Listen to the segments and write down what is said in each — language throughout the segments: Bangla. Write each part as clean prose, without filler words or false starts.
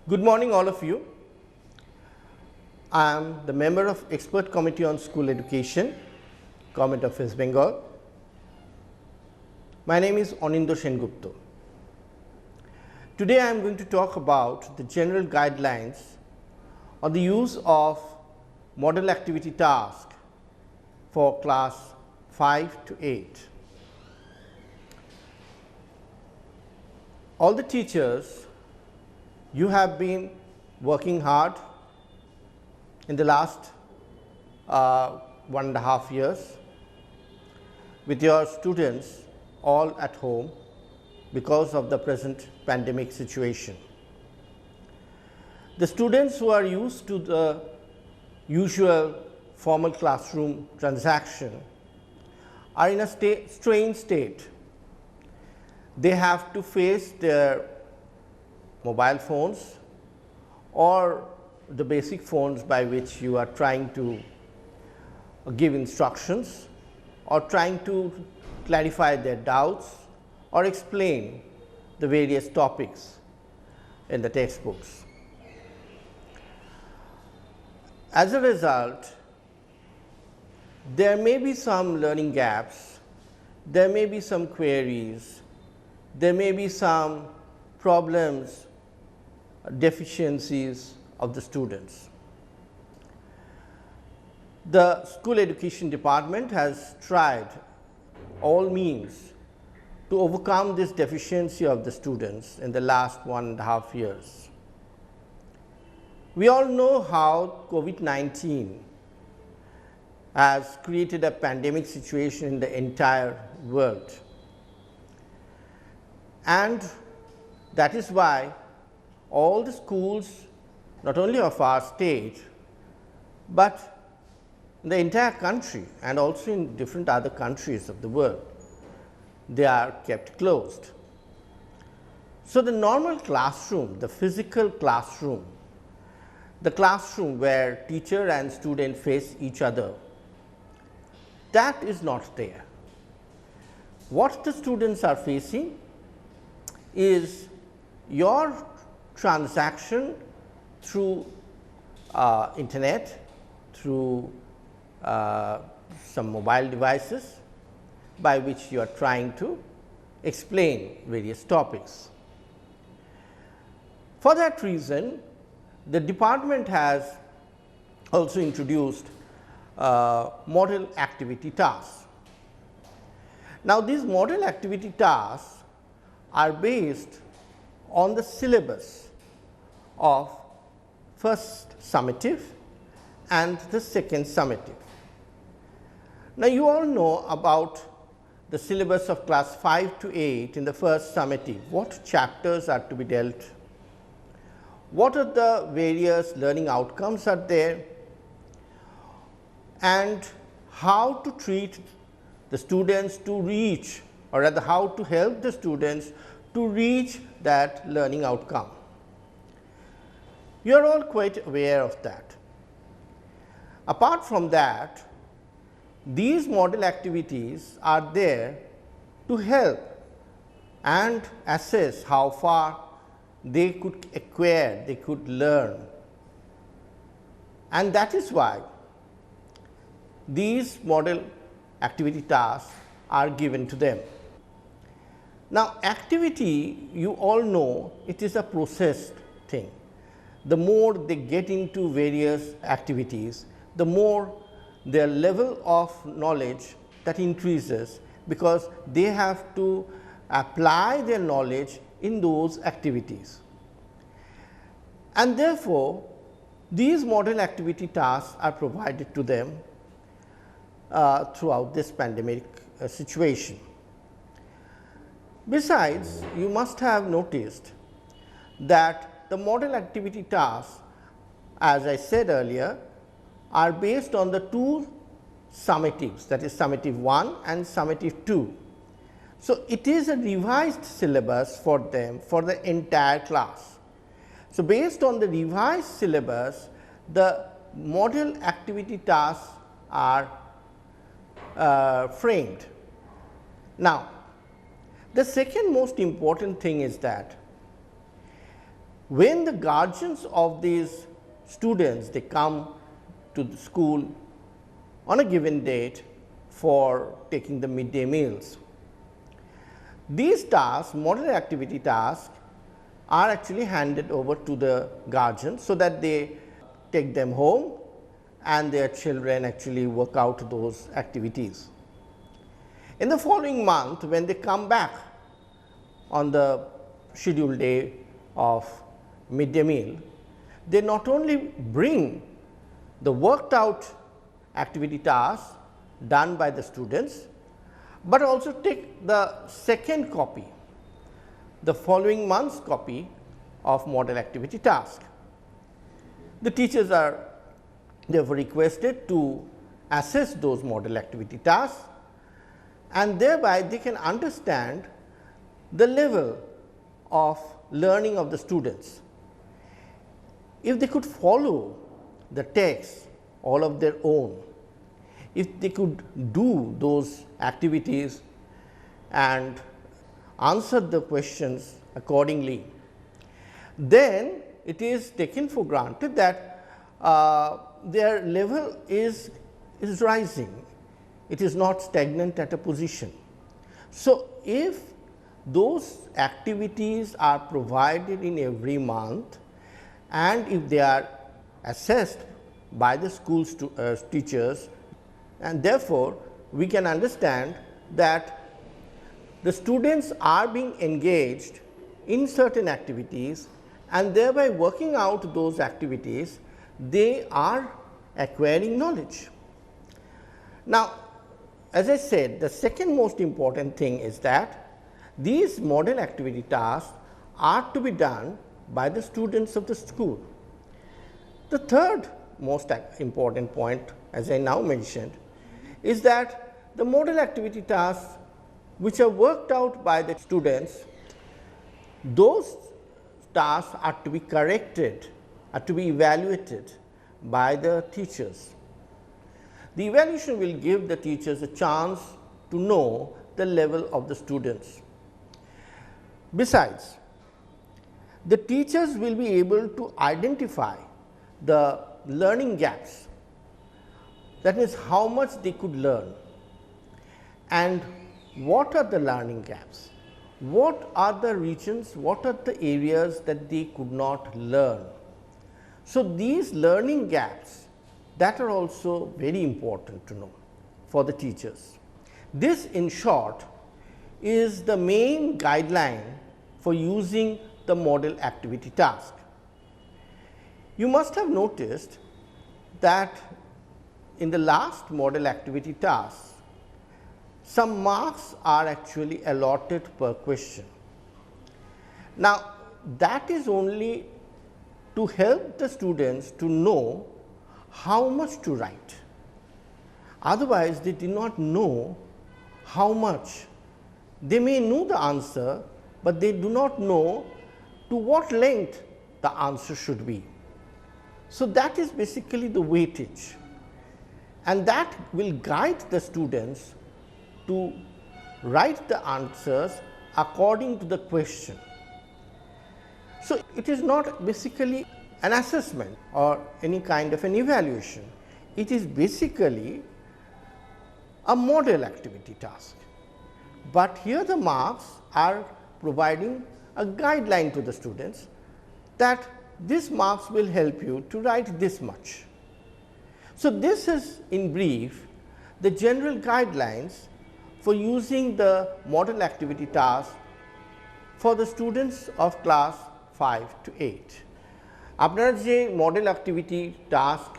Good morning, all of you. I am the member of Expert Committee on School Education, Government of West Bengal. My name is Anindo Sengupta. Today I am going to talk about the general guidelines on the use of model activity task for class 5 to 8. All the teachers, you have been working hard in the last 1.5 years with your students all at home because of the present pandemic situation. The students who are used to the usual formal classroom transaction are in a strange state. They have to face their mobile phones or the basic phones by which you are trying to give instructions or trying to clarify their doubts or explain the various topics in the textbooks. As a result, there may be some learning gaps, there may be some queries, there may be some problems, deficiencies of the students. The school education department has tried all means to overcome this deficiency of the students in the last 1.5 years. We all know how COVID-19 has created a pandemic situation in the entire world, and that is why all the schools, not only of our state, but in the entire country and also in different other countries of the world, they are kept closed. So, the normal classroom, the physical classroom, the classroom where teacher and student face each other, that is not there. What the students are facing is your transaction through internet, through some mobile devices by which you are trying to explain various topics. For that reason, the department has also introduced model activity tasks. Now, these model activity tasks are based on the syllabus of first summative and the second summative. Now, you all know about the syllabus of class 5 to 8 in the first summative. What chapters are to be dealt? What are the various learning outcomes are there? And how to treat the students to reach, or rather how to help the students to reach that learning outcome. You are all quite aware of that. Apart from that, these model activities are there to help and assess how far they could acquire, they could learn, and that is why these model activity tasks are given to them. Now, activity, you all know, it is a processed thing. The more they get into various activities, the more their level of knowledge that increases, because they have to apply their knowledge in those activities. And therefore, these model activity tasks are provided to them throughout this pandemic situation. Besides, you must have noticed that the model activity tasks, as I said earlier, are based on the two summatives, that is summative 1 and summative 2. So, it is a revised syllabus for them for the entire class. So, based on the revised syllabus, the model activity tasks are framed. Now, the second most important thing is that When the guardians of these students, they come to the school on a given date for taking the midday meals, these tasks, model activity tasks, are actually handed over to the guardians, so that they take them home and their children actually work out those activities. In the following month, when they come back on the scheduled day of midday meal, they not only bring the worked out activity tasks done by the students, but also take the second copy, the following month's copy of model activity task. The teachers are therefore requested to assess those model activity tasks, and thereby they can understand the level of learning of the students. If they could follow the text all of their own, if they could do those activities and answer the questions accordingly, then it is taken for granted that their level is rising. It is not stagnant at a position. So, if those activities are provided in every month, and if they are assessed by the school teachers, and therefore, we can understand that the students are being engaged in certain activities, and thereby working out those activities, they are acquiring knowledge. Now, as I said, the second most important thing is that these model activity tasks are to be done by the students of the school. The third most important point, as I now mentioned, is that the model activity tasks which are worked out by the students, those tasks are to be corrected, are to be evaluated by the teachers. The evaluation will give the teachers a chance to know the level of the students. Besides, the teachers will be able to identify the learning gaps, that means how much they could learn, and what are the learning gaps, what are the regions, what are the areas that they could not learn. So, these learning gaps, that are also very important to know for the teachers. This, in short, is the main guideline for using the model activity task. You must have noticed that in the last model activity task, some marks are actually allotted per question. Now, that is only to help the students to know how much to write. Otherwise, they do not know how much. They may know the answer, but they do not know to what length the answer should be. So, that is basically the weightage, and that will guide the students to write the answers according to the question. So, it is not basically an assessment or any kind of an evaluation. It is basically a model activity task, but here the marks are providing a guideline to the students that this marks will help you to write this much. So, this is in brief the general guidelines for using the model activity task for the students of class 5 to 8. আপনারা যে মডেল অ্যাক্টিভিটি টাস্ক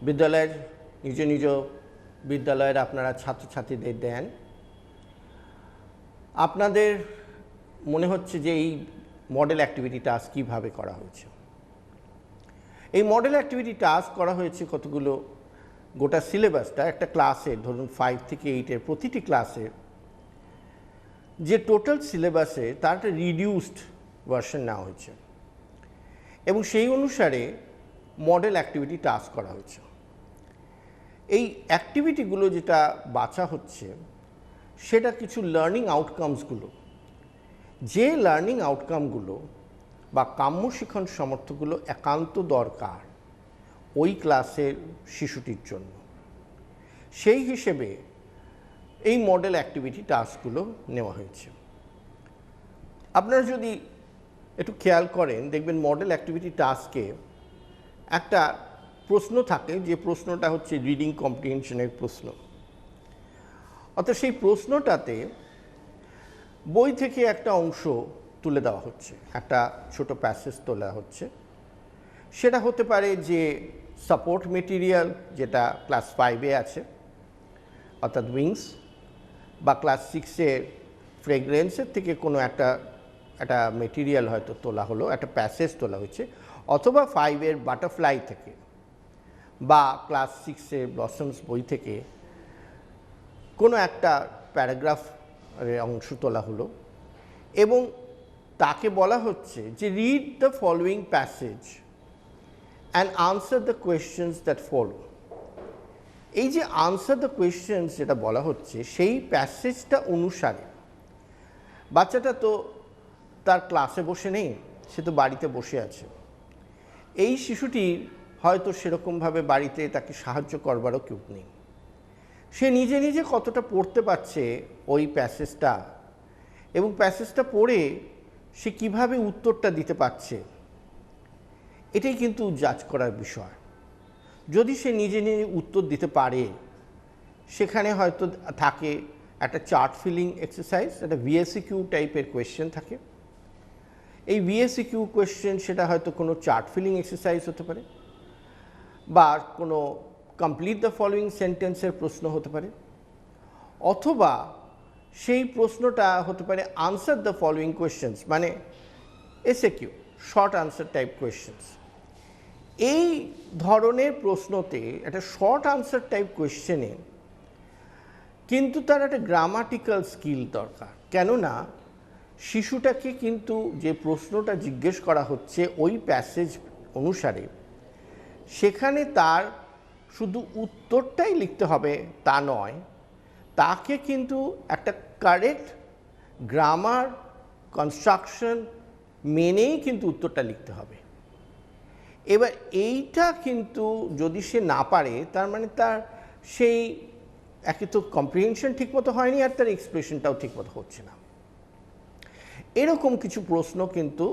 বিদ্যালয়ের নিজ নিজ বিদ্যালয়ের আপনারা ছাত্রছাত্রীদের দেন, আপনাদের মনে হচ্ছে যে এই মডেল অ্যাক্টিভিটি টাস্ক কীভাবে করা হয়েছে। এই মডেল অ্যাক্টিভিটি টাস্ক করা হয়েছে কতগুলো, গোটা সিলেবাসটা একটা ক্লাসের, ধরুন 5 থেকে 8-এর প্রতিটি ক্লাসের যে টোটাল সিলেবাসে তার একটা রিডিউসড ভার্সন নেওয়া হয়েছে এবং সেই অনুসারে মডেল অ্যাক্টিভিটি টাস্ক করা হয়েছে। এই অ্যাক্টিভিটিগুলো যেটা বাছা হচ্ছে সেটা কিছু লার্নিং আউটকামসগুলো, যে লার্নিং আউটকামগুলো বা কাম্য শিখন সামর্থ্যগুলো একান্ত দরকার ওই ক্লাসের শিশুটির জন্য। সেই হিসেবে এই মডেল অ্যাক্টিভিটি টাস্কগুলো নেওয়া হয়েছে। আপনারা যদি একটু খেয়াল করেন দেখবেন মডেল অ্যাক্টিভিটি টাস্কে একটা প্রশ্ন থাকে, যে প্রশ্নটা হচ্ছে রিডিং কম্প্রিহেনশনের প্রশ্ন। অর্থাৎ সেই প্রশ্নটাতে বই থেকে একটা অংশ তুলে দেওয়া হচ্ছে, একটা ছোট প্যাসেজ তোলা হচ্ছে। সেটা হতে পারে যে সাপোর্ট মেটেরিয়াল যেটা ক্লাস 5-এ আছে অর্থাৎ উইংস, বা ক্লাস 6-এর ফ্রেগ্রেন্সের থেকে কোনো একটা মেটেরিয়াল হয়তো তোলা হলো, একটা প্যাসেজ তোলা হয়েছে, অথবা 5-এর বাটারফ্লাই থেকে বা ক্লাস 6-এর ব্লসমস বই থেকে কোনো একটা প্যারাগ্রাফের অংশ তোলা হলো এবং তাকে বলা হচ্ছে যে read the following passage and answer the questions that follow. এই যে আনসার দ্য কোয়েশ্চেন্স যেটা বলা হচ্ছে, সেই প্যাসেজটা অনুসারে বাচ্চাটা তো তার ক্লাসে বসে নেই, সে তো বাড়িতে বসে আছে। এই শিশুটির হয়তো সেরকমভাবে বাড়িতে তাকে সাহায্য করবারও কেউ নেই। সে নিজে নিজে কতটা পড়তে পারছে ওই প্যাসেজটা এবং প্যাসেজটা পড়ে সে কিভাবে উত্তরটা দিতে পারছে, এটাই কিন্তু জাজ করার বিষয়। যদি সে নিজে নিজে উত্তর দিতে পারে, সেখানে হয়তো থাকে একটা চার্ট ফিলিং এক্সারসাইজ, একটা ভিএসিকিউ টাইপের কোয়েশ্চেন থাকে। এই ভিএসিকিউ কোয়েশ্চেন সেটা হয়তো কোনো চার্ট ফিলিং এক্সারসাইজ হতে পারে, বা কোনো কমপ্লিট দ্য ফলোয়িং সেন্টেন্সের প্রশ্ন হতে পারে, অথবা সেই প্রশ্নটা হতে পারে আনসার দ্য ফলোয়িং কোয়েশ্চেন্স, মানে SAQ, short answer type questions. এই ধরনের প্রশ্নতে একটা শর্ট আনসার টাইপ কোয়েশ্চেনে কিন্তু তার একটা গ্রামাটিক্যাল স্কিল দরকার। কেননা শিশুটাকে কিন্তু যে প্রশ্নটা জিজ্ঞেস করা হচ্ছে ওই প্যাসেজ অনুসারে, সেখানে তার শুধু উত্তরটাই লিখতে হবে তা নয়, তাকে কিন্তু একটা কারেক্ট গ্রামার কনস্ট্রাকশন মেনেই কিন্তু উত্তরটা লিখতে হবে। এবার এইটা কিন্তু যদি সে না পারে, তার মানে তার সেই একে তো কম্প্রিহেনশন ঠিকমতো হয়নি, আর তার এক্সপ্রেশনটাও ঠিকমতো হচ্ছে না। এরকম কিছু প্রশ্ন কিন্তু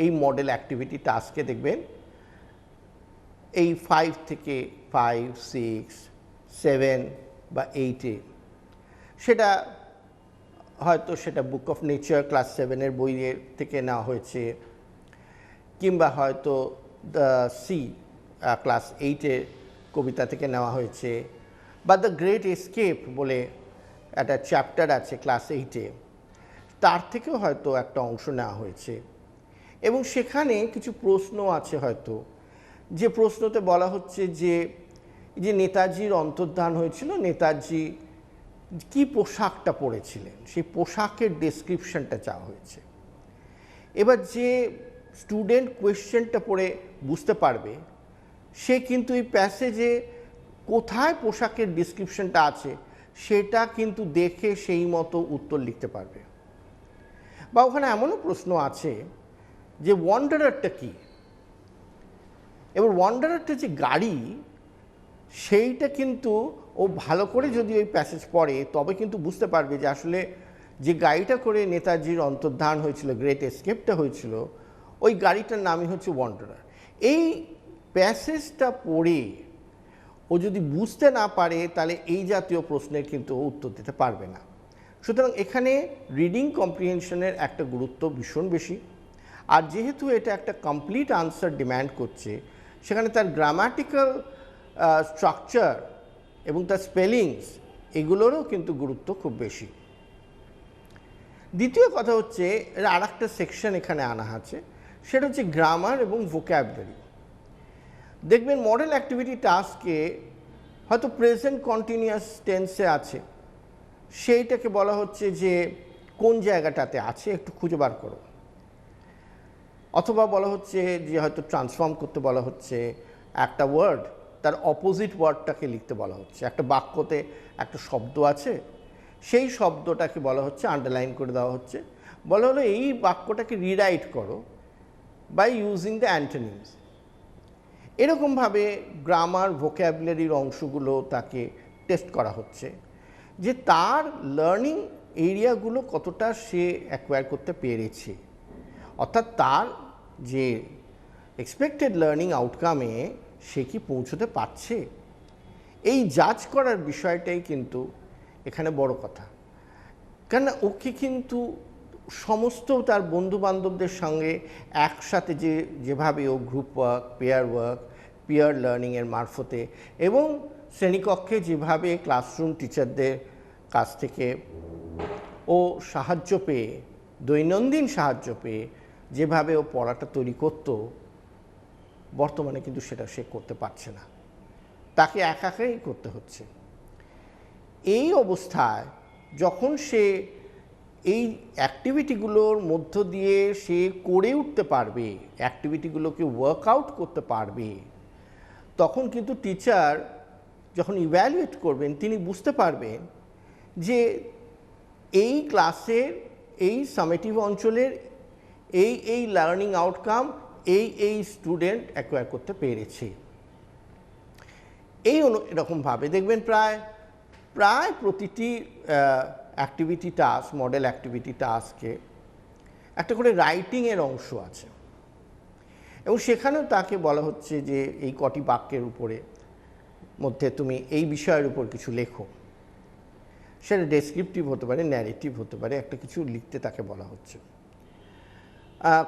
এই মডেল অ্যাক্টিভিটি টাস্কে দেখবেন এই 5 থেকে 5, 6, 7 বা 8-এ, সেটা হয়তো সেটা বুক অফ নেচার ক্লাস 7-এর বইয়ের থেকে নেওয়া হয়েছে, কিংবা হয়তো দ্য সি ক্লাস 8-এর কবিতা থেকে নেওয়া হয়েছে, বা দ্য গ্রেট এসকেপ বলে একটা চ্যাপ্টার আছে ক্লাস 8-এ, তার থেকেও হয়তো একটা অংশ নেওয়া হয়েছে। এবং সেখানে কিছু প্রশ্ন আছে হয়তো, যে প্রশ্নতে বলা হচ্ছে যে নেতাজির অন্তর্ধান হয়েছিল, নেতাজি কি পোশাকটা পরেছিলেন, সেই পোশাকের ডেসক্রিপশনটা চাওয়া হয়েছে। এবার যে স্টুডেন্ট কোয়েশ্চেনটা পড়ে বুঝতে পারবে, সে কিন্তু এই প্যাসেজে কোথায় পোশাকের ডেসক্রিপশনটা আছে সেটা কিন্তু দেখে সেই মতো উত্তর লিখতে পারবে। বা ওখানে এমনও প্রশ্ন আছে যে ওয়ান্ডারারটা কী, এবার ওয়ান্ডারারটা যে গাড়ি, সেইটা কিন্তু ও ভালো করে যদি ওই প্যাসেজ পড়ে তবে কিন্তু বুঝতে পারবে যে আসলে যে গাড়িটা করে নেতাজির অন্তর্ধান হয়েছিল, গ্রেট এসকেপটা হয়েছিল, ওই গাড়িটার নামই হচ্ছে ওয়ান্ডারার। এই প্যাসেজটা পড়ে ও যদি বুঝতে না পারে, তাহলে এই জাতীয় প্রশ্নের কিন্তু উত্তর দিতে পারবে না। সুতরাং এখানে রিডিং কম্প্রিহেনশনের একটা গুরুত্ব ভীষণ বেশি। আর যেহেতু এটা একটা কমপ্লিট আনসার ডিম্যান্ড করছে, সেখানে তার গ্রামাটিক্যাল স্ট্রাকচার এবং তার স্পেলিংস এগুলোরও কিন্তু গুরুত্ব খুব বেশি। দ্বিতীয় কথা হচ্ছে, এর আর একটা সেকশন এখানে আনা আছে, সেটা হচ্ছে গ্রামার এবং ভোক্যাবুলারি। দেখবেন মডেল অ্যাক্টিভিটি টাস্কে হয়তো প্রেজেন্ট কন্টিনিউয়াস টেন্সে আছে, সেইটাকে বলা হচ্ছে যে কোন জায়গাটাতে আছে একটু খুঁজে বার করো, অথবা বলা হচ্ছে যে হয়তো ট্রান্সফর্ম করতে বলা হচ্ছে একটা ওয়ার্ড, তার অপোজিট ওয়ার্ডটাকে লিখতে বলা হচ্ছে। একটা বাক্যতে একটা শব্দ আছে, সেই শব্দটাকে বলা হচ্ছে আন্ডারলাইন করে দেওয়া হচ্ছে, বলা হলো এই বাক্যটাকে রিরাইট করো, by using the antonyms. এরকমভাবে গ্রামার ভোক্যাবুলারির অংশগুলো তাকে টেস্ট করা হচ্ছে যে তার লার্নিং এরিয়াগুলো কতটা সে অ্যাকোয়ার করতে পেরেছে, অর্থাৎ তার যে এক্সপেক্টেড লার্নিং আউটকামে সে কি পৌঁছতে পারছে। এই জাজ করার বিষয়টাই কিন্তু এখানে বড় কথা, কেন ওকে কিন্তু সমস্ত তার বন্ধুবান্ধবদের সঙ্গে একসাথে যেভাবে ও গ্রুপ ওয়ার্ক, পিয়ার লার্নিংয়ের মারফতে এবং শ্রেণীকক্ষে যেভাবে ক্লাসরুম টিচারদের কাছ থেকে ও সাহায্য পেয়ে, দৈনন্দিন সাহায্য পেয়ে যেভাবে ও পড়াটা তৈরি করত, বর্তমানে কিন্তু সেটা সে করতে পারছে না, তাকে একাই করতে হচ্ছে। এই অবস্থায় যখন সে এই অ্যাক্টিভিটিগুলোর মধ্য দিয়ে সে করে উঠতে পারবে, অ্যাক্টিভিটিগুলোকে ওয়ার্কআউট করতে পারবে, তখন কিন্তু টিচার যখন ইভ্যালুয়েট করবেন তিনি বুঝতে পারবেন যে এই ক্লাসের এই সামেটিভ অঞ্চলের এই লার্নিং আউটকাম এই স্টুডেন্ট অ্যাকোয়ার করতে পেরেছে। এরকমভাবে দেখবেন প্রায় প্রতিটি অ্যাক্টিভিটি টাস্ক, মডেল অ্যাক্টিভিটি টাস্কে একটা করে রাইটিংয়ের অংশ আছে এবং সেখানেও তাকে বলা হচ্ছে যে এই কটি বাক্যের মধ্যে তুমি এই বিষয়ের উপর কিছু লেখো। সেটা ডেসক্রিপটিভ হতে পারে, ন্যারেটিভ হতে পারে, একটা কিছু লিখতে তাকে বলা হচ্ছে।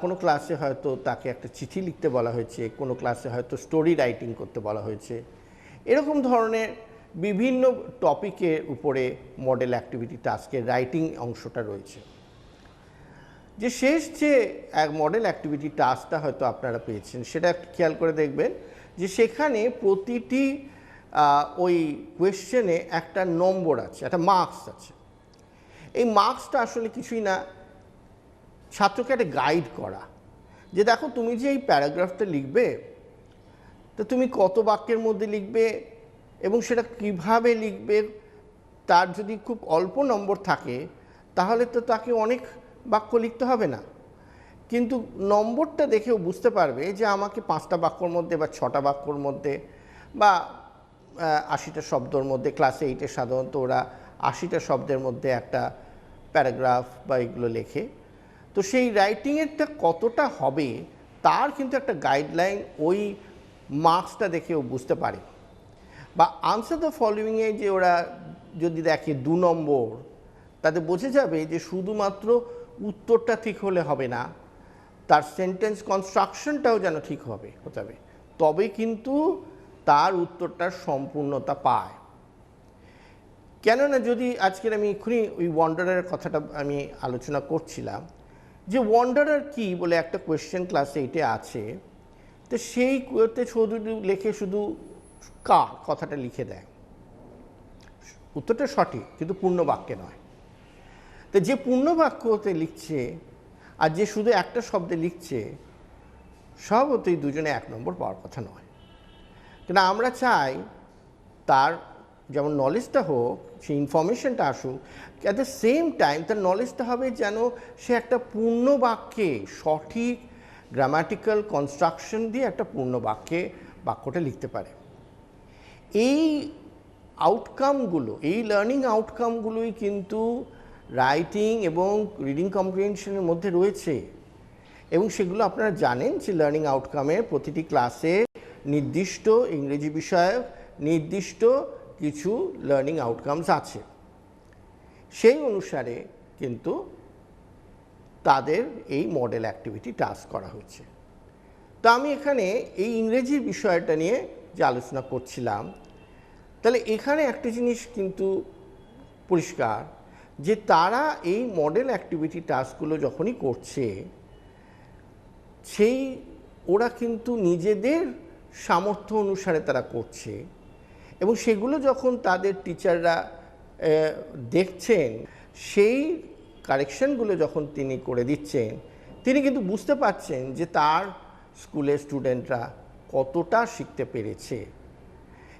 কোনো ক্লাসে হয়তো তাকে একটা চিঠি লিখতে বলা হয়েছে, কোনো ক্লাসে হয়তো স্টোরি রাইটিং করতে বলা হয়েছে। এরকম ধরনের বিভিন্ন টপিকের উপরে মডেল অ্যাক্টিভিটি টাস্কের রাইটিং অংশটা রয়েছে। যে শেষ যে এক মডেল অ্যাক্টিভিটি টাস্কটা হয়তো আপনারা পেয়েছেন, সেটা খেয়াল করে দেখবেন যে সেখানে প্রতিটি ওই কোয়েশ্চেনে একটা নম্বর আছে, একটা মার্কস আছে। এই মার্কসটা আসলে কিছুই না, ছাত্রকে একটা গাইড করা, যে দেখো তুমি যে এই প্যারাগ্রাফটা লিখবে তো তুমি কত বাক্যের মধ্যে লিখবে এবং সেটা কিভাবে লিখবে। তার যদি খুব অল্প নম্বর থাকে তাহলে তো তাকে অনেক বাক্য লিখতে হবে না, কিন্তু নম্বরটা দেখেও বুঝতে পারবে যে আমাকে 5টা বাক্যর মধ্যে বা 6টা বাক্যর মধ্যে বা 80টা শব্দর মধ্যে, ক্লাস 8-এ সাধারণত ওরা 80টা শব্দের মধ্যে একটা প্যারাগ্রাফ বা এগুলো লেখে। তো সেই রাইটিংয়েরটা কতটা হবে তার কিন্তু একটা গাইডলাইন ওই মার্কসটা দেখেও বুঝতে পারে। বা আনসার দ্য ফলোয়িংয়ে যে ওরা যদি দেখে 2 নম্বর, তাতে বোঝা যাবে যে শুধুমাত্র উত্তরটা ঠিক হলে হবে না, তার সেন্টেন্স কনস্ট্রাকশনটাও যেন ঠিক হতে হবে, তবে কিন্তু তার উত্তরটার সম্পূর্ণতা পায়। কেননা যদি আজকের আমি এক্ষুনি ওই ওয়ান্ডারের কথাটা আমি আলোচনা করছিলাম, যে ওয়ান্ডারার কি বলে একটা কোয়েশ্চেন ক্লাস 8-এ আছে, তো সেই কুয়েতে শুধু লেখে শুধু কার কথাটা লিখে দেয়, উত্তরটা সঠিক কিন্তু পূর্ণ বাক্যে নয়। তো যে পূর্ণ বাক্যতে লিখছে আর যে শুধু একটা শব্দে লিখছে, স্বভাবতই দুজনে 1 নম্বর পাওয়ার কথা নয়। কিন্তু আমরা চাই তার যেমন নলেজটা হোক, সেই ইনফরমেশনটা আসুক, অ্যাট দ্য সেম টাইম তার নলেজটা হবে যেন সে একটা পূর্ণ বাক্যে সঠিক গ্রামাটিক্যাল কনস্ট্রাকশন দিয়ে একটা পূর্ণ বাক্যটা লিখতে পারে। এই আউটকামগুলো, এই লার্নিং আউটকামগুলোই কিন্তু রাইটিং এবং রিডিং কম্প্রিহেনশনের মধ্যে রয়েছে এবং সেগুলো আপনারা জানেন যে লার্নিং আউটকামের প্রতিটি ক্লাসে নির্দিষ্ট ইংরেজি বিষয়ক নির্দিষ্ট কিছু লার্নিং আউটকামস আছে। সেই অনুসারে কিন্তু তাদের এই মডেল অ্যাক্টিভিটি টাস্ক করা হচ্ছে। তো আমি এখানে এই ইংরেজির বিষয়টা নিয়ে যে আলোচনা করছিলাম, তাহলে এখানে একটা জিনিস কিন্তু পরিষ্কার যে তারা এই মডেল অ্যাক্টিভিটি টাস্কগুলো যখনই করছে, ওরা কিন্তু নিজেদের সামর্থ্য অনুসারে তারা করছে এবং সেগুলো যখন তাদের টিচাররা দেখছেন, সেই কারেকশনগুলো যখন তিনি করে দিচ্ছেন, তিনি কিন্তু বুঝতে পারছেন যে তার স্কুলের স্টুডেন্টরা কতটা শিখতে পেরেছে।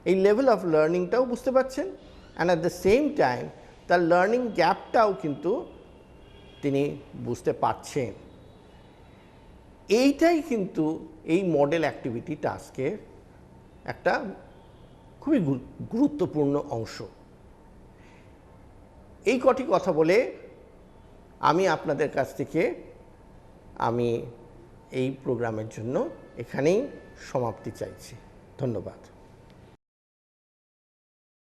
এই লেভেল অফ লার্নিংটাও বুঝতে পারছেন and at the same time তার লার্নিং গ্যাপটাও কিন্তু তিনি বুঝতে পারছেন। এইটাই কিন্তু এই মডেল অ্যাক্টিভিটি টাস্কের একটা খুবই গুরুত্বপূর্ণ অংশ। এই কটি কথা বলে আমি আপনাদের কাছ থেকে এই প্রোগ্রামের জন্য এখানেই সমাপ্তি চাইছি। ধন্যবাদ।